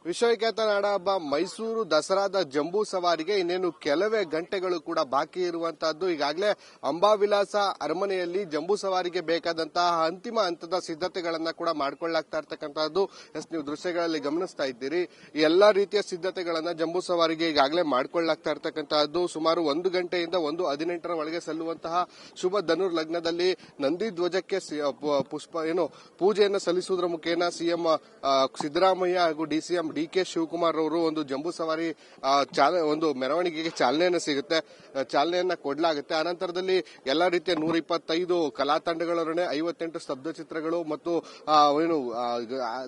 ವಿಶ್ವವಿಖ್ಯಾತ ನಾಡಹಬ್ಬ ಮೈಸೂರು ದಸರಾದ ಜಂಬೂ ಸವಾರಿಗೆ ಇನ್ನೇನು ಕೆಲವೇ ಗಂಟೆಗಳು ಕೂಡ ಬಾಕಿ ಇರುವಂತಹದ್ದು. ಈಗಾಗಲೇ ಅಂಬಾವಿಲಾಸ ಅರಮನೆಯಲ್ಲಿ ಜಂಬೂ ಸವಾರಿಗೆ ಬೇಕಾದಂತಹ ಅಂತಿಮ ಹಂತದ ಸಿದ್ಧತೆಗಳನ್ನ ಕೂಡ ಮಾಡಿಕೊಳ್ಳಲಾಗ್ತಾ ಇರ್ತಕ್ಕಂತಹದ್ದು. ನೀವು ದೃಶ್ಯಗಳಲ್ಲಿ ಗಮನಿಸ್ತಾ ಇದ್ದೀರಿ. ಎಲ್ಲಾ ರೀತಿಯ ಸಿದ್ಧತೆಗಳನ್ನ ಜಂಬೂ ಸವಾರಿಗೆ ಈಗಾಗಲೇ ಮಾಡಿಕೊಳ್ಳಲಾಗ್ತಾ ಇರ್ತಕ್ಕಂತಹದ್ದು. ಸುಮಾರು 1 ಗಂಟೆಯಿಂದ 1:18 ಒಳಗೆ ಸಲ್ಲುವಂತಹ ಶುಭ ಧನುರ್ ಲಗ್ನದಲ್ಲಿ ನಂದಿ ಧ್ವಜಕ್ಕೆ ಪೂಜೆಯನ್ನು ಸಲ್ಲಿಸುವುದರ ಮುಖೇನ ಸಿಎಂ ಸಿದ್ದರಾಮಯ್ಯ ಹಾಗೂ ಡಿಸಿಎಂ ಡಿಕೆ ಶಿವಕುಮಾರ್ ಅವರು ಒಂದು ಜಂಬೂ ಸವಾರಿ ಒಂದು ಮೆರವಣಿಗೆಗೆ ಚಾಲನೆಯನ್ನ ಕೊಡಲಾಗುತ್ತೆ. ಆನಂತರದಲ್ಲಿ ಎಲ್ಲಾ ರೀತಿಯ 125 ಕಲಾ ತಂಡಗಳೊಡನೆ 58 ಸ್ತಬ್ಧ ಚಿತ್ರಗಳು ಮತ್ತು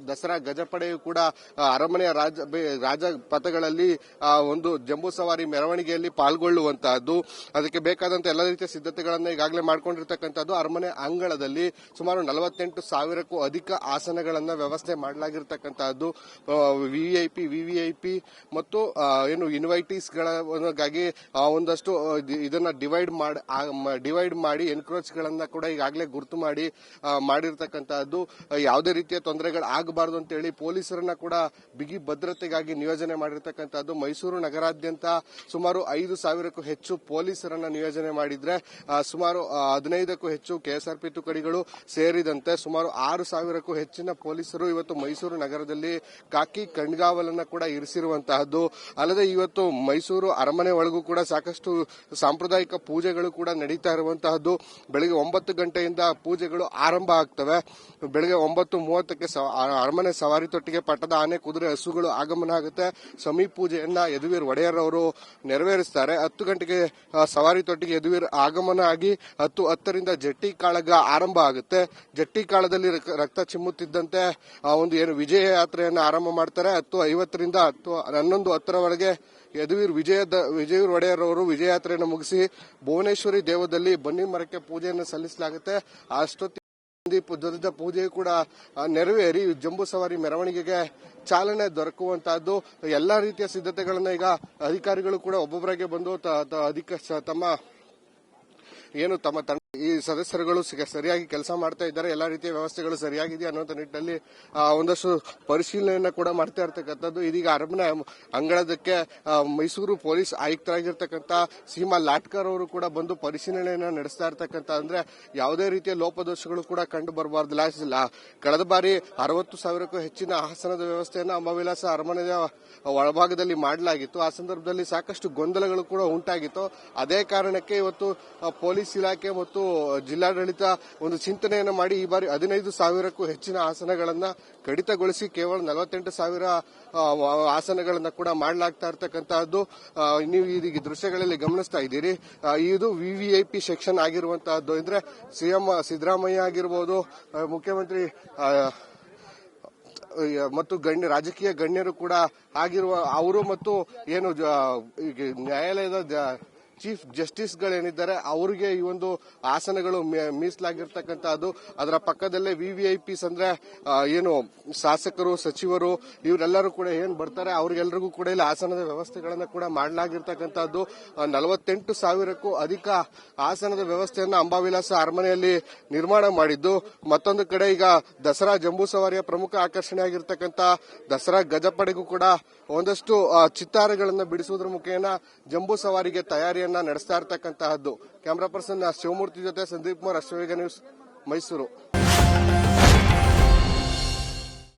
ದಸರಾ ಗಜಪಡೆಯು ಕೂಡ ಅರಮನೆಯ ರಾಜಪಥಗಳಲ್ಲಿ ಒಂದು ಜಂಬೂ ಸವಾರಿ ಮೆರವಣಿಗೆಯಲ್ಲಿ ಪಾಲ್ಗೊಳ್ಳುವಂತಹದ್ದು. ಅದಕ್ಕೆ ಬೇಕಾದಂತಹ ಎಲ್ಲ ರೀತಿಯ ಸಿದ್ಧತೆಗಳನ್ನು ಈಗಾಗಲೇ ಮಾಡಿಕೊಂಡಿರ್ತಕ್ಕಂಥದ್ದು. ಅರಮನೆ ಅಂಗಳದಲ್ಲಿ ಸುಮಾರು 48,000ಕ್ಕೂ ಅಧಿಕ ಆಸನಗಳನ್ನ ವ್ಯವಸ್ಥೆ ಮಾಡಲಾಗಿರ್ತಕ್ಕಂತಹದ್ದು. ವಿವಿಐಪಿ ಮತ್ತು ಇನ್ವೈಟೀಸ್ ಗಳಿಗಾಗಿ ಒಂದಷ್ಟು ಇದನ್ನ ಡಿವೈಡ್ ಮಾಡಿ ಎನ್ಕ್ರೋಚ್ ಗಳನ್ನ ಕೂಡ ಈಗಾಗಲೇ ಗುರುತು ಮಾಡಿರ್ತಕ್ಕಂತಹದ್ದು. ಯಾವುದೇ ರೀತಿಯ ತೊಂದರೆಗಳು ಆಗಬಾರದು ಅಂತ ಹೇಳಿ ಪೊಲೀಸರನ್ನ ಕೂಡ ಬಿಗಿ ಭದ್ರತೆಗಾಗಿ ನಿಯೋಜನೆ ಮಾಡಿರ್ತಕ್ಕಂಥದ್ದು. ಮೈಸೂರು ನಗರಾದ್ಯಂತ ಸುಮಾರು 5,000ಕ್ಕೂ ಹೆಚ್ಚು ಪೊಲೀಸರನ್ನ ನಿಯೋಜನೆ ಮಾಡಿದ್ರೆ ಸುಮಾರು 15ಕ್ಕೂ ಹೆಚ್ಚು ಕೆಎಸ್ಆರ್ಪಿ ತುಕಡಿಗಳು ಸೇರಿದಂತೆ ಸುಮಾರು 6,000ಕ್ಕೂ ಹೆಚ್ಚಿನ ಪೊಲೀಸರು ಇವತ್ತು ಮೈಸೂರು ನಗರದಲ್ಲಿ ಕಾಕಿ ಕಣ್ಗಾವಲನ್ನ ಕೂಡ ಇರಿಸಿರುವಂತಹದ್ದು. ಅಲ್ಲದೆ ಇವತ್ತು ಮೈಸೂರು ಅರಮನೆ ಒಳಗೂ ಕೂಡ ಸಾಕಷ್ಟು ಸಾಂಪ್ರದಾಯಿಕ ಪೂಜೆಗಳು ಕೂಡ ನಡೀತಾ ಇರುವಂತಹದ್ದು. ಬೆಳಗ್ಗೆ 9 ಗಂಟೆಯಿಂದ ಪೂಜೆಗಳು ಆರಂಭ ಆಗ್ತವೆ. ಬೆಳಗ್ಗೆ 9:30ಕ್ಕೆ ಅರಮನೆ ಸವಾರಿ ತೊಟ್ಟಿಗೆ ಪಟ್ಟದ ಆನೆ, ಕುದುರೆ, ಹಸುಗಳು ಆಗಮನ ಆಗುತ್ತೆ. ಸಮಿ ಪೂಜೆಯನ್ನ ಯದುವೀರ್ ಒಡೆಯರ್ ಅವರು ನೆರವೇರಿಸುತ್ತಾರೆ. 10 ಗಂಟೆಗೆ ಸವಾರಿ ತೊಟ್ಟಿಗೆ ಯದುವೀರ್ ಆಗಮನ ಆಗಿ 10:10ರಿಂದ ಜಟ್ಟಿ ಕಾಳಗ ಆರಂಭ ಆಗುತ್ತೆ. ಜಟ್ಟಿ ಕಾಳದಲ್ಲಿ ರಕ್ತ ಚಿಮ್ಮುತ್ತಿದ್ದಂತೆ ಒಂದು ವಿಜಯ ಯಾತ್ರೆಯನ್ನು ಆರಂಭ ಮಾಡ್ತಾರೆ. 10:50ರಿಂದ 11:10ರವರೆಗೆ ಯದುವೀರ್ ಒಡೆಯರ್ ಅವರು ವಿಜಯ ಯಾತ್ರೆಯನ್ನು ಮುಗಿಸಿ ಭುವನೇಶ್ವರಿ ದೇವದಲ್ಲಿ ಬನ್ನಿ ಮರಕ್ಕೆ ಪೂಜೆಯನ್ನು ಸಲ್ಲಿಸಲಾಗುತ್ತೆ. ಅಷ್ಟೊತ್ತಿಗೆ ಧ್ವಜದ ಪೂಜೆಯು ಕೂಡ ನೆರವೇರಿ ಜಂಬೂ ಸವಾರಿ ಮೆರವಣಿಗೆಗೆ ಚಾಲನೆ ದೊರಕುವಂತಹದ್ದು. ಎಲ್ಲಾ ರೀತಿಯ ಸಿದ್ಧತೆಗಳನ್ನ ಈಗ ಅಧಿಕಾರಿಗಳು ಕೂಡ ಒಬ್ಬೊಬ್ಬರಾಗೆ ಬಂದು ತಮ್ಮ ತಂಡ ಈ ಸದಸ್ಯರುಗಳು ಸರಿಯಾಗಿ ಕೆಲಸ ಮಾಡ್ತಾ ಇದ್ದಾರೆ. ಎಲ್ಲಾ ರೀತಿಯ ವ್ಯವಸ್ಥೆಗಳು ಸರಿಯಾಗಿದೆ ಅನ್ನುವಂಥ ನಿಟ್ಟಿನಲ್ಲಿ ಒಂದಷ್ಟು ಪರಿಶೀಲನೆಯನ್ನ ಕೂಡ ಮಾಡ್ತಾ ಇರ್ತಕ್ಕಂಥದ್ದು. ಇದೀಗ ಅರಮನೆ ಅಂಗಳದಕ್ಕೆ ಮೈಸೂರು ಪೊಲೀಸ್ ಆಯುಕ್ತರಾಗಿರ್ತಕ್ಕಂಥ ಸೀಮಾ ಲಾಟ್ಕರ್ ಅವರು ಕೂಡ ಬಂದು ಪರಿಶೀಲನೆಯನ್ನ ನಡೆಸ್ತಾ ಇರ್ತಕ್ಕಂಥ ಅಂದ್ರೆ ಯಾವುದೇ ರೀತಿಯ ಲೋಪದೋಷಗಳು ಕೂಡ ಕಂಡು ಬರಬಾರ್ದಿಲ್ಲ. ಕಳೆದ ಬಾರಿ 60,000ಕ್ಕೂ ಹೆಚ್ಚಿನ ಆಸನದ ವ್ಯವಸ್ಥೆಯನ್ನ ಅಂಬಾವಿಲಾಸ ಅರಮನೆಯ ಒಳಭಾಗದಲ್ಲಿ ಮಾಡಲಾಗಿತ್ತು. ಆ ಸಂದರ್ಭದಲ್ಲಿ ಸಾಕಷ್ಟು ಗೊಂದಲಗಳು ಕೂಡ ಉಂಟಾಗಿತ್ತು. ಅದೇ ಕಾರಣಕ್ಕೆ ಇವತ್ತು ಪೊಲೀಸ್ ಇಲಾಖೆ ಮತ್ತು ಜಿಲ್ಲಾಡಳಿತ ಒಂದು ಚಿಂತನೆಯನ್ನು ಮಾಡಿ ಈ ಬಾರಿ 15,000ಕ್ಕೂ ಹೆಚ್ಚಿನ ಆಸನಗಳನ್ನ ಕಡಿತಗೊಳಿಸಿ ಕೇವಲ 48,000 ಆಸನಗಳನ್ನ ಕೂಡ ಮಾಡಲಾಗ್ತಾ ಇರ್ತಕ್ಕಂತಹದ್ದು. ನೀವು ಈ ದೃಶ್ಯಗಳಲ್ಲಿ ಗಮನಿಸ್ತಾ ಇದ್ದೀರಿ. ಇದು ವಿವಿಐಪಿ ಸೆಕ್ಷನ್ ಆಗಿರುವಂತಹದ್ದು. ಅಂದ್ರೆ ಸಿಎಂ ಸಿದ್ದರಾಮಯ್ಯ ಆಗಿರಬಹುದು, ಮುಖ್ಯಮಂತ್ರಿ ಮತ್ತು ರಾಜಕೀಯ ಗಣ್ಯರು ಕೂಡ ಆಗಿರುವ ಅವರು ಮತ್ತು ನ್ಯಾಯಾಲಯದ ಚೀಫ್ ಜಸ್ಟಿಸ್ಗಳೇನಿದ್ದಾರೆ ಅವರಿಗೆ ಈ ಒಂದು ಆಸನಗಳು ಮೀಸಲಾಗಿರ್ತಕ್ಕಂಥದ್ದು. ಅದರ ಪಕ್ಕದಲ್ಲೇ ವಿವಿಐಪಿಸ್ ಅಂದ್ರೆ ಶಾಸಕರು, ಸಚಿವರು ಇವರೆಲ್ಲರೂ ಕೂಡ ಬರ್ತಾರೆ ಅವ್ರಿಗೆಲ್ಲರಿಗೂ ಕೂಡ ಇಲ್ಲಿ ಆಸನದ ವ್ಯವಸ್ಥೆಗಳನ್ನ ಕೂಡ ಮಾಡಲಾಗಿರ್ತಕ್ಕಂಥದ್ದು. 48,000ಕ್ಕೂ ಅಧಿಕ ಆಸನದ ವ್ಯವಸ್ಥೆಯನ್ನ ಅಂಬಾವಿಲಾಸ ಅರಮನೆಯಲ್ಲಿ ನಿರ್ಮಾಣ ಮಾಡಿದ್ದು. ಮತ್ತೊಂದು ಕಡೆ ಈಗ ದಸರಾ ಜಂಬೂ ಸವಾರಿಯ ಪ್ರಮುಖ ಆಕರ್ಷಣೆ ಆಗಿರ್ತಕ್ಕಂಥ ದಸರಾ ಗಜಪಡೆಗೂ ಕೂಡ ಒಂದಷ್ಟು ಚಿತ್ತಾರಗಳನ್ನು ಬಿಡಿಸುವುದರ ಮುಖೇನ ಜಂಬೂ ಸವಾರಿಗೆ ತಯಾರಿಯನ್ನ ನಡೆಸ್ತಾ ಇರ್ತಕ್ಕಂತಹದ್ದು. ಕ್ಯಾಮರಾ ಪರ್ಸನ್ ಶಿವಮೂರ್ತಿ ಜೊತೆ ಸಂದೀಪ್ ಕುಮಾರ್, ಅಶ್ವವೇಗ ನ್ಯೂಸ್, ಮೈಸೂರು.